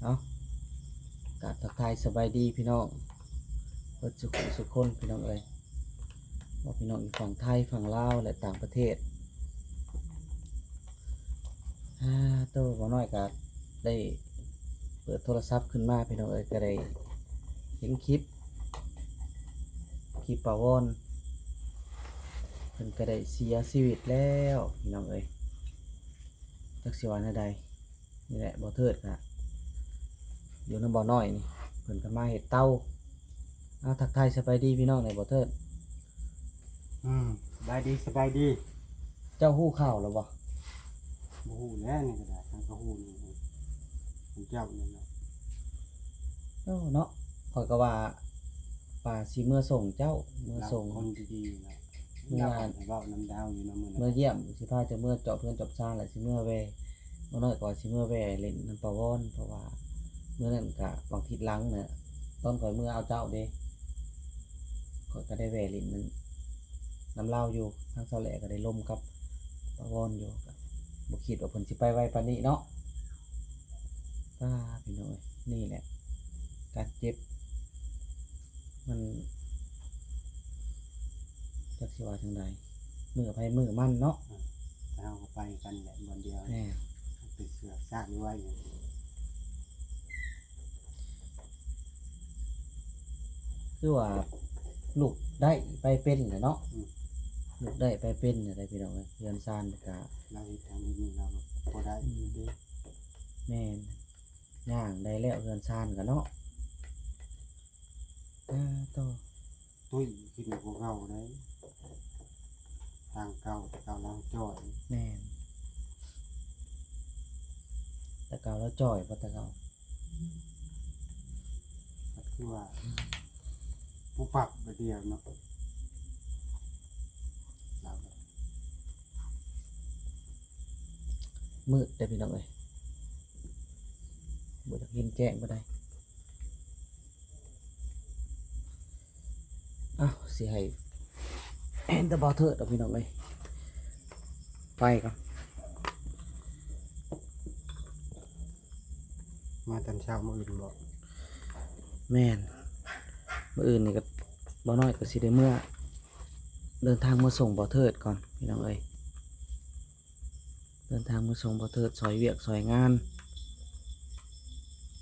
เอากราบทักทายสบายดีพี่น้องเปิดสุขคนพี่น้องเอ้ยว่าพี่น้องอยู่ฝั่งไทยฝั่งลาวและต่างประเทศโตบ่น้อยก็ได้เปิดโทรศัพท์ขึ้นมาพี่น้องเอ้ยก็ได้เห็นคลิปปาวอนเพิ่นก็ได้เสียชีวิตแล้วพี่น้องเอ้ยจักสิว่าแนวใดนี่แหละบ่เทิดน่ะอยู่นำบ่น้อยนี่เพิ่นก็มาเฮ็ดเต้าเอาทักทายสบายดีพี่น้องในบ่เทิด สบายดีสบายดีเจ้าฮู้ข่าวแล้วบ่บ่ฮู้แล้วนี่ก็ได้ทางก็ฮู้นี่ของเจ้านี่เนาะเนาะข้อยก็ว่าป่าสิเมื่อส่งเจ้าเมื่อ เรา ส่ง คนดีๆเนาะ เมื่อ เราให้เว้าน้ำดาวอยู่เนาะมื้อ เมื่อ นั้น เยี่ยมสิพาจะเมื่อเจาะเพื่อนจอบซ่านแหละสิเมื่อแวบ่น้อยกว่าสิเมื่อแวเล่นน้ำปาวอนเพราะว่าเมื่อนั้นก็บางทิศหลังน่ะตอนข่อยเมื่อเอาเจ้าเด้ข่อยก็ได้แวเล่นน้ำเล่าอยู่ทางเสาแหลก็ได้ล่มกับปาวอนอยู่ก็บ่คิดว่าเพิ่นสิไปไวปานนี้เนาะพี่น้อยนี่แหละการเจ็บมันจักสิว่าจังใดมือไผมือมันเนาะเฮาก็ไปกันแหละบ่เดียว แหม ติดเสือซากไว้อยู่ คือว่าลูกได้ไปเป็นแหละเนาะลูกได้ไปเป็นอะไรพี่น้องเอ้ยเรือนซานก็ เราเฮ็ดทางนี้เราก็บ่ได้อยู่เด้ แม่นย่างได้แล้วเรือนซานก็เนาะต่อ ตุ้ยขึ้นกว่าเก่าได้ทางเก่าแต่เก่าเราจ้อย แม่นแต่เก่าแล้วจ่อยบ่แต่เก่า ก็คือว่าผู้ปรับบ่เดียวเนาะเราก็ มืดได้พี่น้องเอ้ยบ่อยากเห็นแจ้งบ่ได้อ้าวสิให้แอนตะบ่เถิดเอาพี่น้องเอ้ยไปก่อน มาตอนเช้ามื้ออื่นบ่ แม่นมื้ออื่นนี่ก็บ่น้อยก็สิได้เมื่อเดินทางมาส่งบ่เถิดก่อนพี่น้องเอ้ยเดินทางมาส่งบ่เถิดซอยเวียกซอยงาน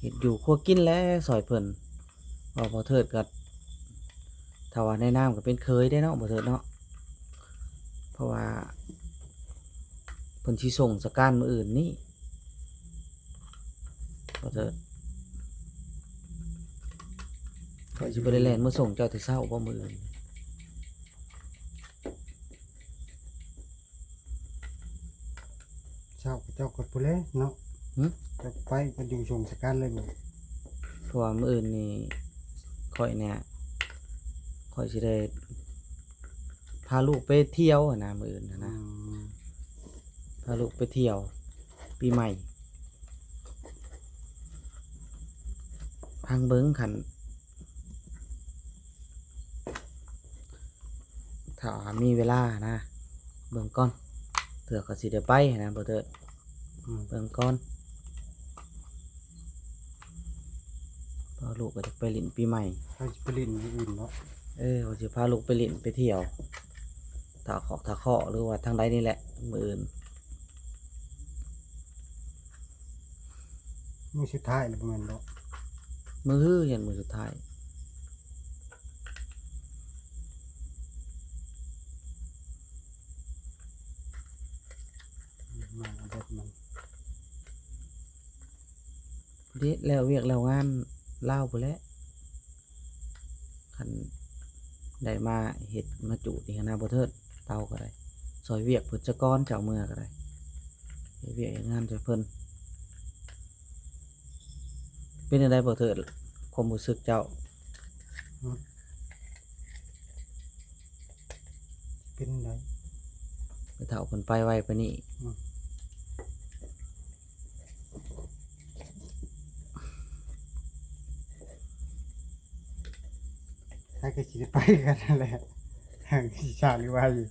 เฮ็ดอยู่ครัวกินแล้วซอยเพิ่นว่าบ่เถิดก็ถ้าว่าในนามก็เป็นเคยได้เนาะบ่เถิดเนาะเพราะว่าเพิ่นสิส่งสการมื้ออื่นนี้บ่เถิดข้อยสิบ่ได้แล่นมาส่งเจ้าแต่เช้าบ่มื้ออื่น เช้าก็เจ้ากดพุ่นเลยเนาะ หึ จะไปก็อยู่ชมสกันเลยบ่ เพราะว่ามื้ออื่นนี่ข้อยเนี่ยข้อยสิได้พาลูกไปเที่ยวอะนะมื้ออื่นน่ะนะพาลูกไปเที่ยวปีใหม่พังเบิ่งคันถ้ามีเวลานะเบิ่งก่อนเถื่อก็สิได้ไปหั้นนะบ่เถิดเบิ่งก่อนพาลูกก็จะไปเล่นปีใหม่ เขาสิไปเล่นอย่างอื่นเนาะ ว่าสิพาลูกไปเล่นไปเที่ยวถ้าเคาะหรือว่าทางใดนี่แหละมื้ออื่น มื้อสุดท้ายแล้วบ่แม่นบ่ มื้อฮื้อยันมื้อสุดท้าย มาเอาแบบมัน เด็ดแล้วเวียกแล้วงานลาวพุ่นแหละคันได้มาเฮ็ดมาจุนี่หั้นนะบ่เทิดเตาก็ได้ซอยเวียกเพิ่นซะก่อนเจ้าเมื่อก็ได้เฮ็ดเวียกเฮ็ดงานช่วยเพิ่นเป็นจังไดบ่เทิดความรู้สึกเจ้า เป็นได ไปเฒ่าเพิ่นไปไวปานนี้ ถ้าก็สิได้ไปกันนั่นแหละทางที่ชาหรือว่าอยู่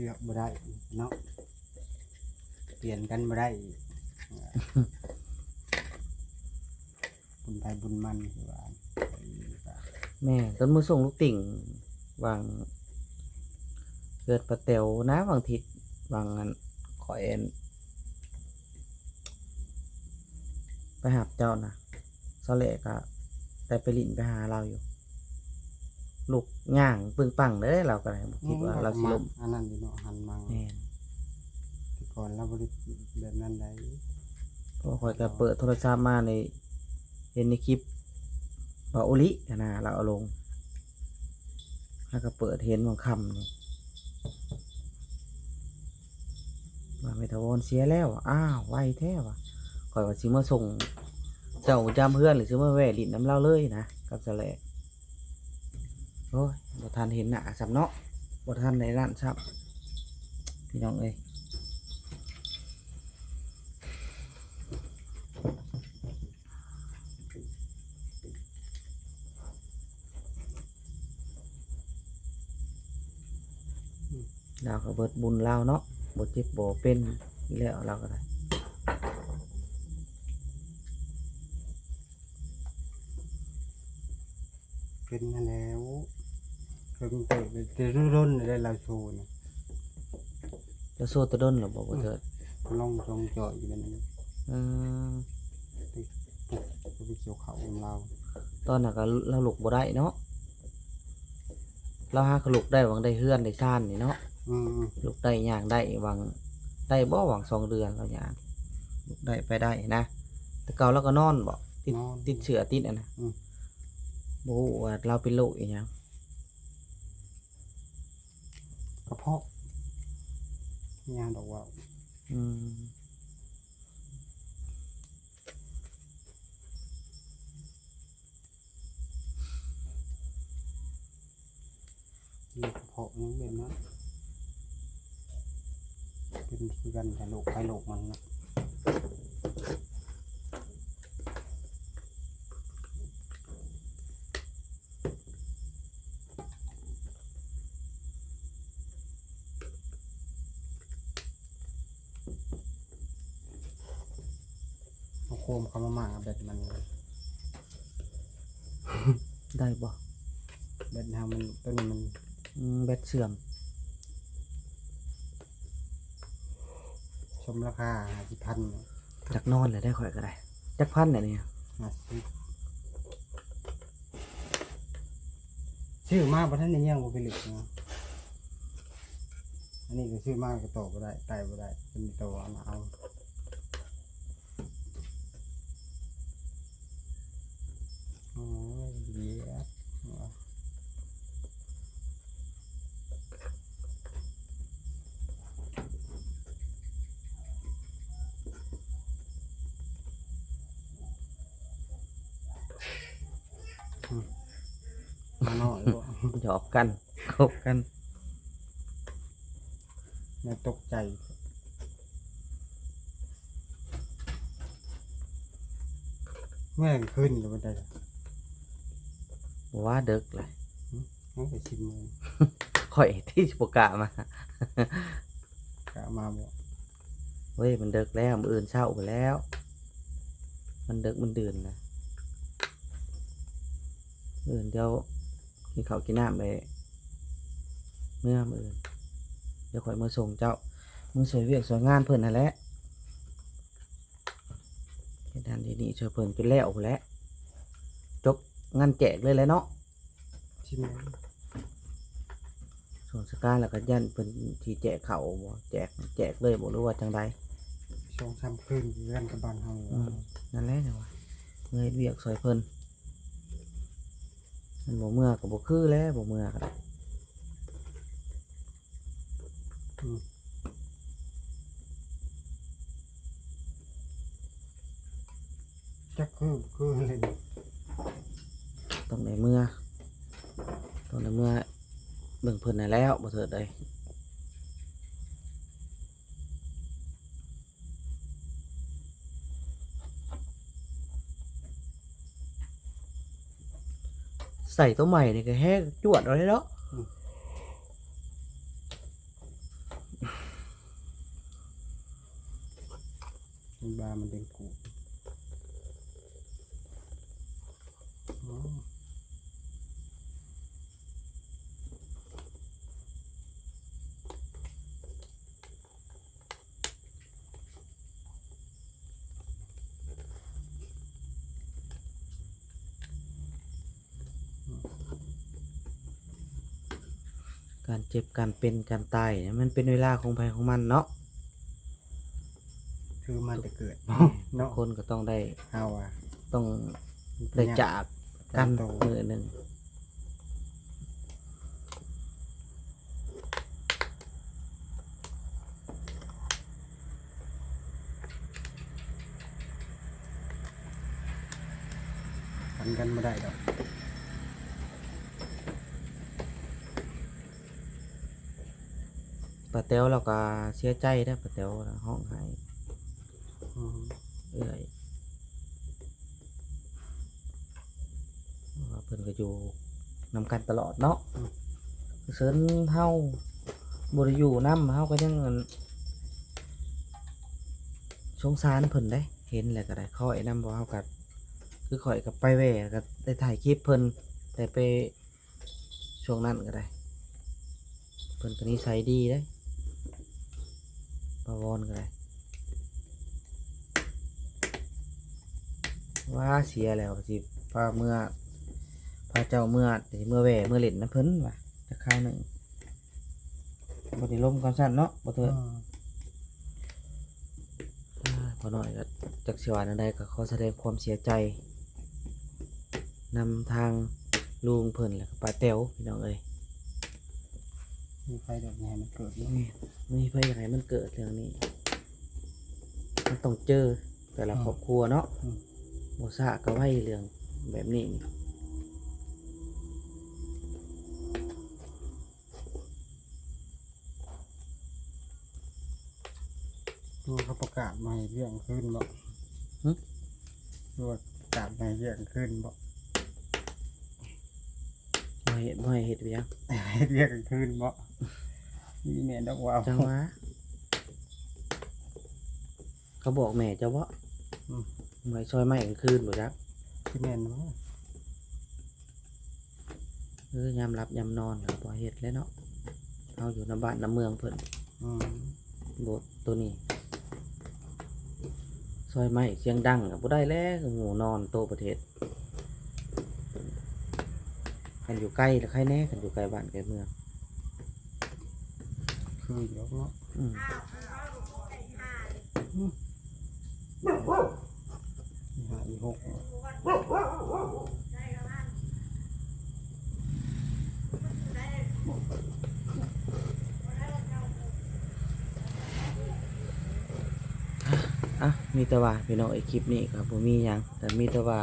เลือกบ่ได้เนาะเปลี่ยนกันบ่ได้อีกบุญไปบุญมันคือว่า แม่ต้นมือส่งลูกติ่งวางเกิดปลาเตวนะบางทิศบางอันขอเอ็นไปหาเจ้านะเสาเละก็ได้ไปลินไปหาเราอยู่ลูกย่างปึงปังเลยเราก็ได้บ่คิดว่าเราสิล้ม อันนั้นนี่เนาะหันมัง แม่น แต่ก่อนเราบ่ได้แบบนั้นได้ เพราะข่อยก็เปิดโทรศัพท์มาในเห็นในคลิปว่าโอลินะเราเอาลงแล้วก็เปิดเห็นบางคำนี่ว่าเมทาวอนเสียแล้วอ้าวไวแท้ว่ะข่อยว่าสิมาส่งเจ้าจำเพื่อนหรือสิมาแวะลิ้นน้ำเล่าเลยนะกับสะแลโอ้ยบ่ทันเห็นหน้าซับเนาะบ่ทันในร้านซับพี่น้องเอ้ยเราก็เบิดบุญเราเนาะบ่เจ็บบ่เป็นอยู่แล้วเราก็ได้ เป็นนั่นแล้วเพิ่งเติบแต่รุ่นๆได้เราโชว์นะ จะโซ่ตะด้นหรือบ่บ่เถิด ลองจงเจาะอยู่แบบนั้น อืม ปุ๊บก็ไปเกี่ยวเขาของเรา ตอนนั้นก็เราลุกบ่ได้เนาะเราหาก็ลุกได้หวังได้เฮือนได้ซ่านนี่เนาะ อืม ลุกได้ย่างได้หวังได้บ่หวัง2 เดือนเราย่างลุกได้ไปได้นะแต่เก่าเราก็นอนบ่ติด นอน ติดเชื้อติดอันนะ อืม บ่ฮู้ว่าเราเป็นโรคอีหยัง กระเพาะยาดอกว่า อืม มีกระเพาะนั่นเป็นนั้นเป็นคือกันแต่โรคไปโรคมันนะเอาโคมเขามาหมาแบบมัน ได้บ่ แบบทำมันต้นมัน แบตเสื่อม ชมราคา50,000 จักนอนเลยได้ข่อยก็ได้จักพันน่ะนี่ ชื่อมาบ่ทันได้ยังบ่ไปลึกนะอันนี้ก็ชื่อมาก็ตอบบ่ได้ไต่บ่ได้เป็นตัวมาเอาโอ้ยเบียดมาหน่อยบ่ หยอกกันคบกัน อย่าตกใจแม่งขึ้นก็บ่ได้ บ่ว่าเดึกเลย โอ้ย10 โมง ข่อยที่สิบ่กล้ามา กะมาบ่ เฮ้ยมันเดึกแล้วมื้ออื่นเช้าไปแล้ว มันเดึกมันดื่นนะมื้ออื่นเดี๋ยวกินข้าวกินน้ำไปเมื่อมื้ออื่นเดี๋ยวข่อยมาส่งเจ้ามือสวยเวียกสวยงานเพิ่นนั่นแหละเฮ็ดด้านนี้ช่วยเพิ่นจนแล้วพู้นแหละจบงานแจกเลยแหละเนาะ 10 โมง ส่วนสการแล้วก็ยันเพิ่นที่แจกข้าวบ่แจกเลยบ่รู้ว่าจังได 2-3 คืนอยู่กันกับบ้านเฮา นั่นแหละจังว่าเมื่อเฮ็ดเวียกสวยเพิ่นมันบ่เมื่อก็บ่คือแล้วบ่เมื่อก็ได้ จักคือเลย ต้องได้เมื่อต้องได้เมื่อเบิ่งเพิ่นได้แล้วบ่เถิดได้ใส่ตัวใหม่นี่ก็แฮกจวดเอาเลยเนาะ มันบามันเป็นกูอ๋อการเจ็บการเป็นการตายเนี่ยมันเป็นเวลาของภัยของมันเนาะ คือมันจะเกิด ทุ เนาะ กคนก็ต้องได้ เอาอ่ะ ต้องได้จากกันมือหนึ่ง ทันกันไม่ได้ดอก ป้าแต๋วเราก็เสียใจนะป้าแต๋วห้องไห้ อืม เอื้อยว่าเพิ่นก็อยู่นำกันตลอดเนาะเซินเฮาบ่ได้อยู่นำเฮาก็ยังอั่นสงสารเพิ่นเด้เห็นแล้วก็ได้คอยนำบ่เฮาก็คือข่อยก็ไปแหว่ก็ได้ถ่ายคลิปเพิ่นแต่ไปช่วงนั้นก็ได้เพิ่นก็นิสัยดีเด้ปาวอนก็ได้ว่าเสียแล้วสิพาเมื่อพาเจ้าเมื่อสิเมื่อแหว่เมื่อเล่นนะเพิ่นว่าจะคราวหนึงบ่ได้ล้มกันซั่นเนาะบ่เถอะ พอหน่อยก็จากสิว่าอันใดก็ขอแสดงความเสียใจนำทางลุงเพิ่นแล้วก็ป้าแต๋วพี่น้องเอ้ย มีไฟดอกแง่มันเกิดเนาะ นี่มีไผอยากให้มันเกิดเรื่องนี้ มันต้องเจอแต่ละครอบครัวเนาะบ่ซะก็ไว้เรื่องแบบนี้นี่ ดูเขาประกาศมาให้เรื่องขึ้นบ่ดูประกาศมาให้เรื่องขึ้นบ่ บ่ให้เฮ็ดเวียง ให้เรื่องขึ้นบ่มีแม่ดอกว่าว จังหวะเขาบอกแม่เจ้าบ่ไว้ซอยไม้กลางคืนบ่จัก ที่แม่นบ่ ยามหลับยามนอนก็บ่เฮ็ดแล้วเนาะเฮาอยู่นำบ้านนำเมืองเพิ่น อืม บทตัวนี้ซอยไม้เสียงดังบ่ได้แล้วงูนอนโตประเทศกันอยู่ใกล้แล้วใครแน่กันอยู่ไกลบ้านไกลเมือง คือเดี๋ยวเนาะ อืม หาอีหก อ่ะมีแต่ว่าพี่น้องไอ้คลิปนี้ครับผมมีหยังแต่มีแต่ว่า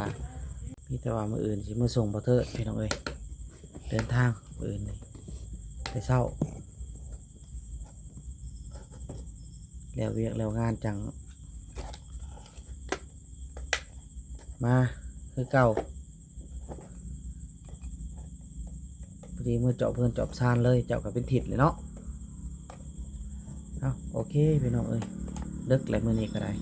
มื้ออื่นสิมาส่งบ่เถิดพี่น้องเอ้ยเดินทางมื้ออื่นนี่แต่เช้าแล้วเวียกแล้วงานจังมาคือเก่าพอดีเมื่อเจาะเพื่อนเจาะซานเลยเจาะกับเป็นทิศเลยเนาะเอาโอเคพี่น้องเอ้ยเลิกแล้วมื้อนี้ก็ได้